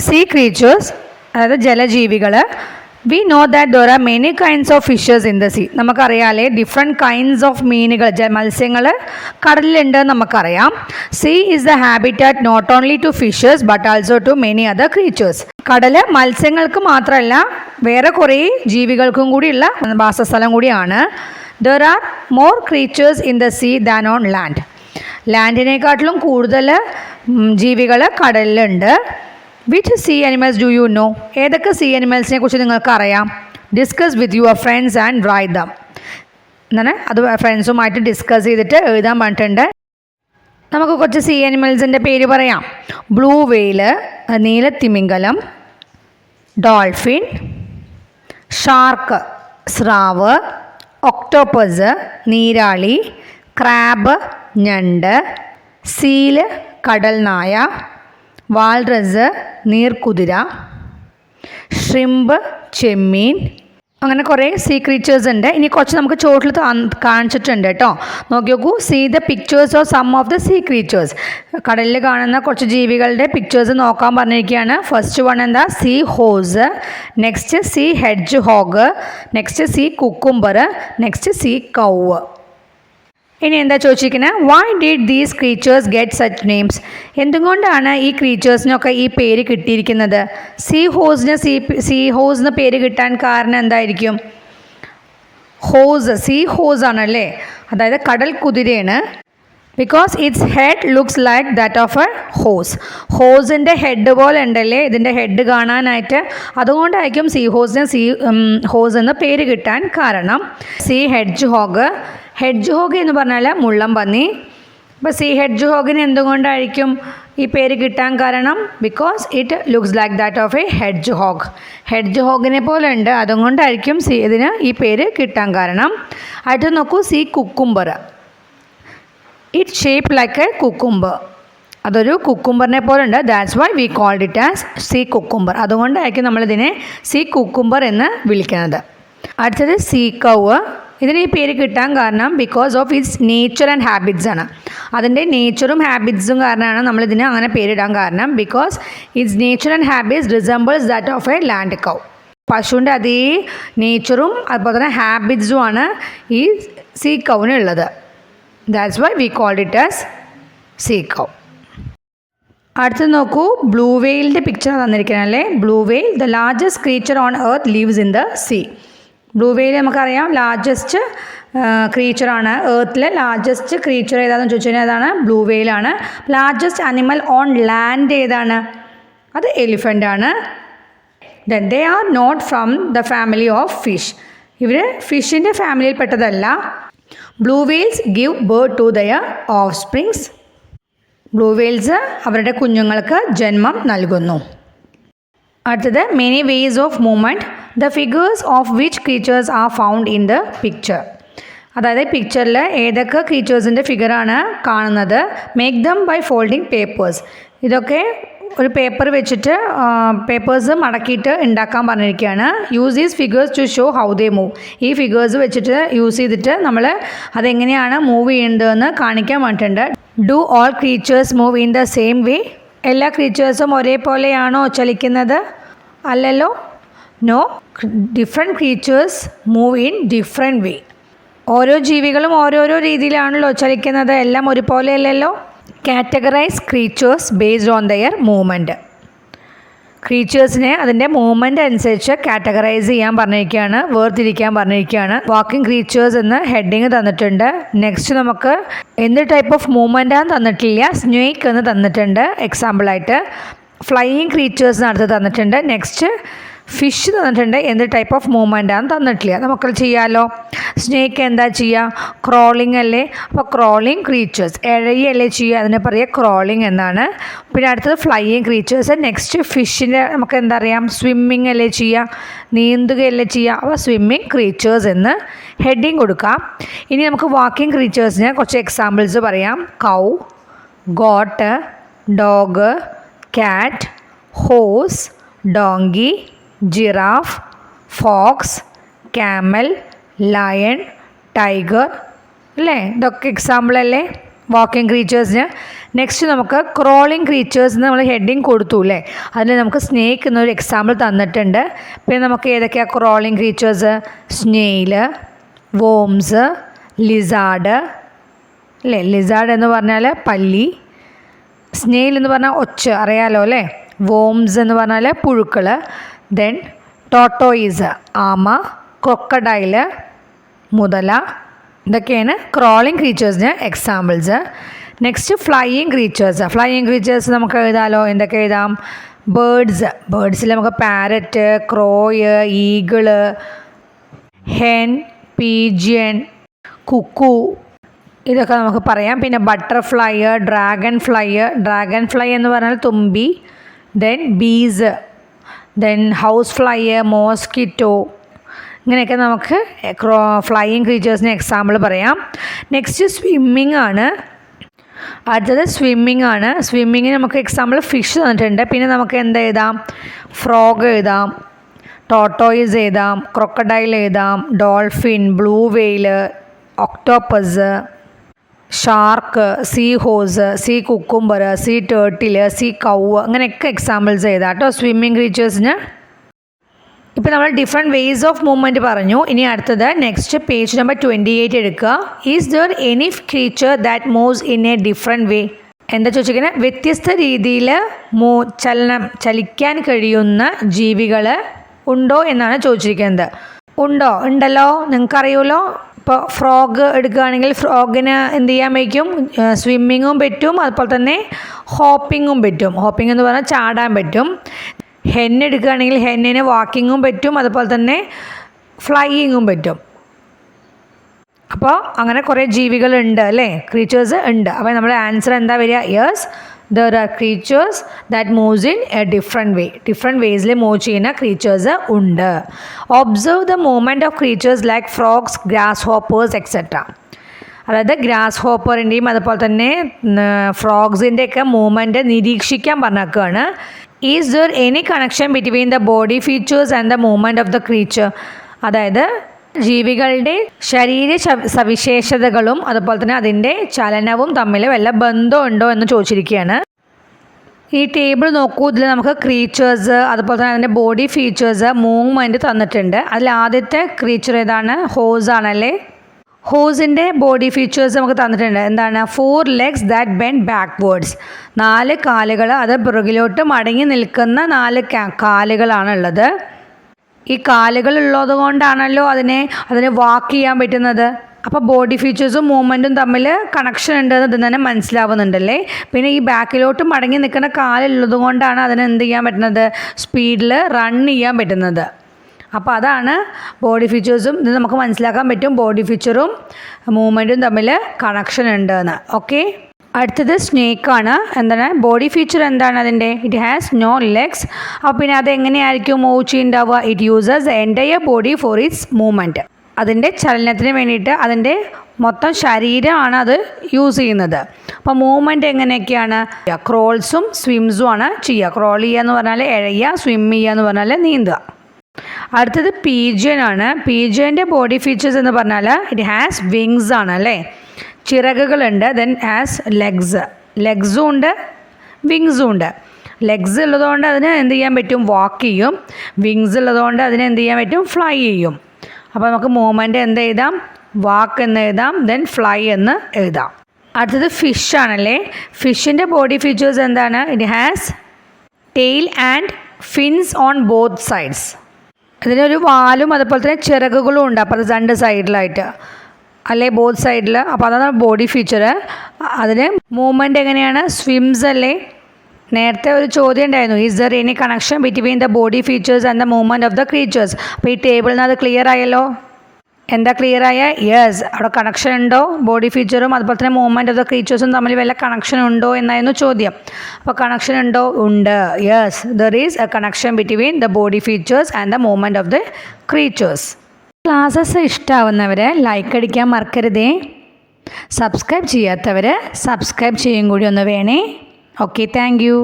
See creatures, അതായത് ജലജീവികൾ. We know that there are many kinds of fishes in the sea. നമുക്കറിയാമല്ലേ different kinds of മീനുകൾ, മത്സ്യങ്ങൾ കടലിലുണ്ട് നമുക്കറിയാം. Sea is the habitat not only to fishes but also to many other creatures. കടൽ മത്സ്യങ്ങൾക്ക് മാത്രമല്ല വേറെ കുറേ ജീവികൾക്കും കൂടിയുള്ള വാസസ്ഥലം കൂടിയാണ്. There are more creatures in the sea than on land. ലാൻഡിനെക്കാട്ടിലും കൂടുതൽ ജീവികൾ കടലിലുണ്ട്. Which sea animals do you know? ഏതൊക്കെ സീ അനിമൽസിനെ കുറിച്ച് നിങ്ങൾക്ക് അറിയാം? Discuss with your friends and write them. എന്താണ് അത് ഫ്രണ്ട്സുമായിട്ട് ഡിസ്കസ് ചെയ്തിട്ട് എഴുതാൻ പറഞ്ഞിട്ടുണ്ട്. നമുക്ക് കുറച്ച് സീ അനിമൽസിൻ്റെ പേര് പറയാം. ബ്ലൂ വെയില്, നീലത്തിമിംഗലം, ഡോൾഫിൻ, ഷാർക്ക് സ്രാവ്, ഒക്ടോപ്പസ് നീരാളി, ക്രാബ് ഞണ്ട്, സീല് കടൽനായ, വാൾറസ് നീർക്കുതിര, ഷ്രിമ്പ് ചെമ്മീൻ. അങ്ങനെ കുറേ സീ ക്രീച്ചേഴ്സ് ഉണ്ട്. ഇനി കുറച്ച് നമുക്ക് ചോട്ടിൽ കാണിച്ചിട്ടുണ്ട് കേട്ടോ. നോക്കി നോക്കൂ. See the pictures of some of the sea creatures. കടലിൽ കാണുന്ന കുറച്ച് ജീവികളുടെ പിക്ചേഴ്സ് നോക്കാൻ പറഞ്ഞിരിക്കുകയാണ്. ഫസ്റ്റ് വൺ എന്താ? Sea horse, next sea hedgehog, next sea cucumber, next sea cow. ഇനി എന്താ ചോദിച്ചിരിക്കുന്നത്? Why did these creatures get such names? എന്തുകൊണ്ടാണ് ഈ ക്രീച്ചേഴ്സിനൊക്കെ ഈ പേര് കിട്ടിയിരിക്കുന്നത്? സീ ഹോസ് എന്ന് പേര് കിട്ടാൻ കാരണം എന്തായിരിക്കും? ഹോസ്, സീ ഹോസ് ആണല്ലേ, അതായത് കടൽ കുതിരയാണ്. Because its head looks like that of a horse. ഹോസിൻ്റെ ഹെഡ് പോലെ ഉണ്ടല്ലേ ഇതിൻ്റെ ഹെഡ് കാണാനായിട്ട്. അതുകൊണ്ടായിരിക്കും ഹോസ് എന്ന് പേര് കിട്ടാൻ കാരണം. Sea hedgehog. Hedgehog എന്ന് പറഞ്ഞാൽ മുള്ളം പന്നി. അപ്പോൾ സീ ഹെഡ്ജ് ഹോഗിന് എന്തുകൊണ്ടായിരിക്കും ഈ പേര് കിട്ടാൻ കാരണം? Because it looks like that of a hedgehog. ഹെഡ്ജ് ഹോഗിനെ പോലെ ഉണ്ട്, അതുകൊണ്ടായിരിക്കും ഇതിന് ഈ പേര് കിട്ടാൻ കാരണം. അടുത്ത് നോക്കൂ. Sea cucumber. It shape like a cucumber. അതൊരു കുക്കുംബറിനെ പോലെ ഉണ്ട്. That's why we called it as sea cucumber. അതുകൊണ്ടായിരിക്കും നമ്മളിതിനെ സീ കുക്കുംബർ എന്ന് വിളിക്കുന്നത്. അടുത്തത് സീ കൗവ്. ഇതിന് ഈ പേര് കിട്ടാൻ കാരണം because of its nature and habits ആണ്. അതിൻ്റെ നേച്ചറും ഹാബിറ്റ്സും കാരണമാണ് നമ്മളിതിന് അങ്ങനെ പേരിടാൻ കാരണം. Because its nature and habits resembles that of a land cow. പശുവിൻ്റെ അതേ നേച്ചറും അതുപോലെ തന്നെ ഹാബിറ്റ്സും ആണ് ഈ സീ കൗവിനുള്ളത്. That's why we called it as sea cow. അടുത്ത് നോക്കൂ. ബ്ലൂ വെയിലിൻ്റെ പിക്ചർ തന്നിരിക്കുന്നതല്ലേ. Blue whale, the largest creature on earth lives in the sea. Blue whale നമുക്കറിയാം ലാർജസ്റ്റ് ക്രീച്ചറാണ്. എർത്തിലെ ലാർജസ്റ്റ് ക്രീച്ചർ ഏതാണെന്ന് ചോദിച്ചു കഴിഞ്ഞാൽ ഏതാണ്? ബ്ലൂ വെയിലാണ്. ലാർജസ്റ്റ് അനിമൽ ഓൺ ലാൻഡ് ഏതാണ്? അത് എലിഫൻ്റ് ആണ്. Then they are not from the family of fish. ഇവർ ഫിഷിൻ്റെ ഫാമിലിയിൽ പെട്ടതല്ല. Blue whales give birth to their offsprings. Blue whales അവരുടെ കുഞ്ഞുങ്ങൾക്ക് ജന്മം നൽകുന്നു. അടുത്തത് many ways of movement. The figures of which creatures are found in the picture. അതായത് പിക്ചറിൽ ഏതൊക്കെ ക്രീച്ചേഴ്സിൻ്റെ ഫിഗറാണ് കാണുന്നത്? Make them by folding papers. ഇതൊക്കെ ഒരു പേപ്പർ വെച്ചിട്ട് പേപ്പേഴ്സ് മടക്കിയിട്ട് ഉണ്ടാക്കാൻ പറഞ്ഞിരിക്കുകയാണ്. Use these figures to show how they move. ഈ ഫിഗേഴ്സ് വെച്ചിട്ട് യൂസ് ചെയ്തിട്ട് നമ്മൾ അതെങ്ങനെയാണ് മൂവ് ചെയ്യേണ്ടതെന്ന് കാണിക്കാൻ പറഞ്ഞിട്ടുണ്ട്. Do all creatures move in the same way? എല്ലാ ക്രീച്ചേഴ്സും ഒരേപോലെയാണോ ചലിക്കുന്നത്? അല്ലല്ലോ. No, different creatures move in different way. ഓരോ ജീവികളും ഓരോരോ രീതിയിലാണല്ലോ ചലിക്കുന്നത്, എല്ലാം ഒരുപോലെ അല്ലല്ലോ. Categorize creatures based on their movement. ക്രീച്ചേഴ്സിനെ അതിൻ്റെ മൂവ്മെൻറ്റ് അനുസരിച്ച് കാറ്റഗറൈസ് ചെയ്യാൻ പറഞ്ഞിരിക്കുകയാണ്, വേർതിരിക്കാൻ പറഞ്ഞിരിക്കുകയാണ്. വാക്കിംഗ് ക്രീച്ചേഴ്സ് എന്ന് ഹെഡിങ് തന്നിട്ടുണ്ട്. നെക്സ്റ്റ് നമുക്ക് എന്ത് ടൈപ്പ് ഓഫ് മൂവ്മെൻറ്റാന്ന് തന്നിട്ടില്ല. സ്നേക്ക് എന്ന് തന്നിട്ടുണ്ട് എക്സാമ്പിളായിട്ട്. ഫ്ലൈയിങ് ക്രീച്ചേഴ്സ് അടുത്ത് തന്നിട്ടുണ്ട്. നെക്സ്റ്റ് ഫിഷ് തന്നിട്ടുണ്ട്. എന്ത് ടൈപ്പ് ഓഫ് മൂവ്മെൻറ്റാന്ന് തന്നിട്ടില്ല. നമുക്ക് ചെയ്യാമല്ലോ. സ്നേക്ക് എന്താ ചെയ്യുക? ക്രോളിംഗ് അല്ലേ. അപ്പോൾ ക്രോളിംഗ് ക്രീച്ചേഴ്സ് ഇഴയല്ലേ ചെയ്യുക, അതിനെ പറയുക ക്രോളിംഗ് എന്നാണ്. പിന്നെ അടുത്തത് ഫ്ലൈയിങ് ക്രീച്ചേഴ്സ്. നെക്സ്റ്റ് ഫിഷിൻ്റെ നമുക്ക് എന്താ അറിയാം? സ്വിമ്മിങ് അല്ലേ ചെയ്യുക, നീന്തുകയല്ലേ ചെയ്യുക. അപ്പോൾ സ്വിമ്മിങ് ക്രീച്ചേഴ്സ് എന്ന് ഹെഡിങ് കൊടുക്കാം. ഇനി നമുക്ക് വാക്കിംഗ് ക്രീച്ചേഴ്സിന് കുറച്ച് എക്സാമ്പിൾസ് പറയാം. Cow, goat, dog, cat, horse, donkey, giraffe, fox, camel, lion, tiger അല്ലേ. ഇതൊക്കെ എക്സാമ്പിൾ അല്ലേ വാക്കിംഗ് ക്രീച്ചേഴ്സിന്. നെക്സ്റ്റ് നമുക്ക് ക്രോളിംഗ് ക്രീച്ചേഴ്സ് നമ്മൾ ഹെഡിങ് കൊടുത്തു അല്ലേ, അതിൽ നമുക്ക് സ്നേക്ക് എന്നൊരു എക്സാമ്പിൾ തന്നിട്ടുണ്ട്. പിന്നെ നമുക്ക് ഏതൊക്കെയാണ് crawling creatures? Snail, worms, lizard അല്ലേ. ലിസാർഡ് എന്ന് പറഞ്ഞാൽ പല്ലി, സ്നെയിൽ എന്ന് പറഞ്ഞാൽ ഒച്ച അറിയാലോ അല്ലേ, വോംസ് എന്ന് പറഞ്ഞാൽ പുഴുക്കൾ, ദെൻ ടോട്ടോയിസ് ആമ, ക്രൊക്കഡൈല് മുതല. ഇതൊക്കെയാണ് ക്രോളിംഗ് ക്രീച്ചേഴ്സിന് എക്സാമ്പിൾസ്. നെക്സ്റ്റ് ഫ്ലൈയിങ് ക്രീച്ചേഴ്സ് നമുക്ക് എഴുതാമല്ലോ. എന്തൊക്കെ എഴുതാം? ബേർഡ്സിൽ നമുക്ക് parrot, crow, eagle, hen, pigeon, cuckoo, ഇതൊക്കെ നമുക്ക് പറയാം. പിന്നെ ബട്ടർഫ്ലൈ, ഡ്രാഗൺ ഫ്ലൈ എന്ന് പറഞ്ഞാൽ തുമ്പി, ദെൻ ബീസ്, ദെൻ ഹൗസ് ഫ്ലൈ, മോസ്കിറ്റോ, ഇങ്ങനെയൊക്കെ നമുക്ക് ഫ്ലൈയിങ് ക്രീച്ചേഴ്സിന് എക്സാമ്പിൾ പറയാം. നെക്സ്റ്റ് സ്വിമ്മിങ് ആണ്. അടുത്തത് സ്വിമ്മിങ്ങിന് നമുക്ക് എക്സാമ്പിൾ ഫിഷ് തന്നിട്ടുണ്ട്. പിന്നെ നമുക്ക് എന്ത് എഴുതാം? ഫ്രോഗ് എഴുതാം, ടോട്ടോയിസ് എഴുതാം, ക്രൊക്കഡൈൽ എഴുതാം, dolphin, blue whale, octopus, shark, sea horse, sea cucumber, sea turtle, sea cow, അങ്ങനെയൊക്കെ എക്സാമ്പിൾസ് എഴുതാം കേട്ടോ സ്വിമ്മിങ് ക്രീച്ചേഴ്സിന്. ഇപ്പോൾ നമ്മൾ ഡിഫറെൻറ്റ് വേസ് ഓഫ് മൂവ്മെൻറ്റ് പറഞ്ഞു. ഇനി അടുത്തത് നെക്സ്റ്റ് പേജ് നമ്പർ 28 എടുക്കുക. Is there any creature that moves in a different വേ? എന്താ ചോദിച്ചിരിക്കുന്നത്? വ്യത്യസ്ത രീതിയിൽ ചലിക്കാൻ കഴിയുന്ന ജീവികൾ ഉണ്ടോ എന്നാണ് ചോദിച്ചിരിക്കുന്നത്. ഉണ്ടല്ലോ, നിങ്ങൾക്കറിയുമല്ലോ. ഇപ്പോൾ ഫ്രോഗ് എടുക്കുകയാണെങ്കിൽ ഫ്രോഗിന് എന്ത് ചെയ്യാൻ പറ്റും? സ്വിമ്മിങ്ങും പറ്റും, അതുപോലെ തന്നെ ഹോപ്പിങ്ങും പറ്റും. ഹോപ്പിംഗ് എന്ന് പറഞ്ഞാൽ ചാടാൻ പറ്റും. ഹെൻ എടുക്കുകയാണെങ്കിൽ ഹെന്നിന് വാക്കിങ്ങും പറ്റും, അതുപോലെ തന്നെ ഫ്ലൈയിങ്ങും പറ്റും. അപ്പോൾ അങ്ങനെ കുറേ ജീവികളുണ്ട് അല്ലേ, ക്രീച്ചേഴ്സ് ഉണ്ട്. അപ്പോൾ നമ്മുടെ ആൻസർ എന്താ വരിക? Yes, there are creatures that moves in a different വേസിൽ മൂവ് ചെയ്യുന്ന ക്രീച്ചേഴ്സ് ഉണ്ട്. Observe the movement of creatures like frogs, grasshoppers etcetera. അതായത് ഗ്രാസ് ഹോപ്പറിൻ്റെയും അതുപോലെ തന്നെ ഫ്രോഗ്സിൻ്റെയൊക്കെ മൂവ്മെൻറ്റ് നിരീക്ഷിക്കാൻ പറഞ്ഞേക്കുകയാണ്. Is there any connection between the body features and the movement of the creature? അതായത് ജീവികളുടെ ശരീര സവിശേഷതകളും അതുപോലെ തന്നെ അതിൻ്റെ ചലനവും തമ്മിൽ വല്ല ബന്ധമുണ്ടോ എന്ന് ചോദിച്ചിരിക്കുകയാണ്. ഈ ടേബിൾ നോക്കൂ, ഇതിൽ നമുക്ക് ക്രീച്ചേഴ്സ് അതുപോലെ തന്നെ അതിൻ്റെ ബോഡി ഫീച്ചേഴ്സ്, മൂവ്മെൻറ്റ് തന്നിട്ടുണ്ട്. അതിൽ ആദ്യത്തെ ക്രീച്ചർ ഏതാണ്? ഹോസ് ആണല്ലേ. ഹോസിൻ്റെ ബോഡി ഫീച്ചേഴ്സ് നമുക്ക് തന്നിട്ടുണ്ട്. എന്താണ്? 4 legs that bend backwards. 4 കാലുകൾ, അത് പുറകിലോട്ട് മടങ്ങി നിൽക്കുന്ന 4 കാലുകളാണുള്ളത്. ഈ കാലുകൾ ഉള്ളത് കൊണ്ടാണല്ലോ അതിനെ വാക്ക് ചെയ്യാൻ പറ്റുന്നത്. അപ്പോൾ ബോഡി ഫീച്ചേഴ്സും മൂവ്മെൻറ്റും തമ്മിൽ കണക്ഷൻ ഉണ്ടെന്ന് ഇതിൽ തന്നെ മനസ്സിലാവുന്നുണ്ടല്ലേ. പിന്നെ ഈ ബാക്കിലോട്ട് മടങ്ങി നിൽക്കുന്ന കാലുള്ളത് കൊണ്ടാണ് അതിന് എന്ത് ചെയ്യാൻ പറ്റുന്നത്? സ്പീഡിൽ റൺ ചെയ്യാൻ പറ്റുന്നത്. അപ്പോൾ അതാണ് ബോഡി ഫീച്ചേഴ്സും. ഇത് നമുക്ക് മനസ്സിലാക്കാൻ പറ്റും ബോഡി ഫീച്ചറും മൂവ്മെൻറ്റും തമ്മിൽ കണക്ഷൻ ഉണ്ടെന്ന്. ഓക്കെ, അടുത്തത് സ്നേക്കാണ്. എന്താണ് ബോഡി ഫീച്ചർ? എന്താണ് അതിൻ്റെ? It has no legs. അപ്പോൾ പിന്നെ അതെങ്ങനെയായിരിക്കും മൂവ് ചെയ്യുന്നുണ്ടാവുക? It uses entire body for its movement. അതിൻ്റെ ചലനത്തിന് വേണ്ടിയിട്ട് അതിൻ്റെ മൊത്തം ശരീരമാണ് അത് യൂസ് ചെയ്യുന്നത്. അപ്പോൾ മൂവ്മെൻറ്റ് എങ്ങനെയൊക്കെയാണ്? ക്രോൾസും സ്വിംസും ആണ് ചെയ്യുക. ക്രോൾ ചെയ്യുക എന്ന് പറഞ്ഞാൽ എഴയുക, സ്വിം ചെയ്യുക എന്ന് പറഞ്ഞാൽ നീന്തുക. അടുത്തത് പീജിയൻ ആണ്. പീജിയൻ്റെ ബോഡി ഫീച്ചേഴ്സ് എന്ന് പറഞ്ഞാൽ ഇറ്റ് ഹാസ് വിങ്സ് ആണ് അല്ലേ, ചിറകുകളുണ്ട്. ദെൻ ഹാസ് ലെഗ്സും ഉണ്ട്, വിങ്സും ഉണ്ട്. ലെഗ്സ് ഉള്ളതുകൊണ്ട് അതിന് എന്ത് ചെയ്യാൻ പറ്റും? വാക്ക് ചെയ്യും. വിങ്സ് ഉള്ളതുകൊണ്ട് അതിന് എന്ത് ചെയ്യാൻ പറ്റും? ഫ്ലൈ ചെയ്യും. അപ്പോൾ നമുക്ക് മൂവ്മെൻറ്റ് എന്ത് എഴുതാം? വാക്ക് എന്ന് എഴുതാം, ദെൻ ഫ്ലൈ എന്ന് എഴുതാം. അടുത്തത് ഫിഷ് ആണല്ലേ. ഫിഷിൻ്റെ ബോഡി ഫീച്ചേഴ്സ് എന്താണ്? It has tail and fins on both sides. ഇതിനൊരു വാലും അതുപോലെ തന്നെ ചിറകുകളും ഉണ്ട്. അപ്പോൾ അത് 2 സൈഡിലായിട്ട് അല്ലേ, ബോത്ത് സൈഡിൽ. അപ്പോൾ അതാണ് ബോഡി ഫീച്ചർ. അതിന് മൂവ്മെൻറ്റ് എങ്ങനെയാണ്? സ്വിംസ് അല്ലേ. നേരത്തെ ഒരു ചോദ്യം ഉണ്ടായിരുന്നു, is there any connection between the body features and the movement of the creatures? അപ്പോൾ ഈ ടേബിളിൽ നിന്ന് അത് ക്ലിയർ ആയല്ലോ. എന്താ ക്ലിയർ ആയ? യെസ്, അവിടെ കണക്ഷൻ ഉണ്ടോ? ബോഡി ഫീച്ചറും അതുപോലെ തന്നെ മൂവ്മെൻറ്റ് ഓഫ് ദ ക്രീച്ചേഴ്സും തമ്മിൽ വല്ല കണക്ഷൻ ഉണ്ടോ എന്നായിരുന്നു ചോദ്യം. അപ്പോൾ കണക്ഷൻ ഉണ്ടോ? ഉണ്ട്. Yes, there is a connection between the body features and the movement of the creatures. Classes ഇഷ്ടമാവുന്നവർ ലൈക്ക് അടിക്കാൻ മറക്കരുതേ. സബ്സ്ക്രൈബ് ചെയ്യാത്തവർ സബ്സ്ക്രൈബ് ചെയ്യും കൂടി ഒന്ന് വേണേ. Okay, thank U.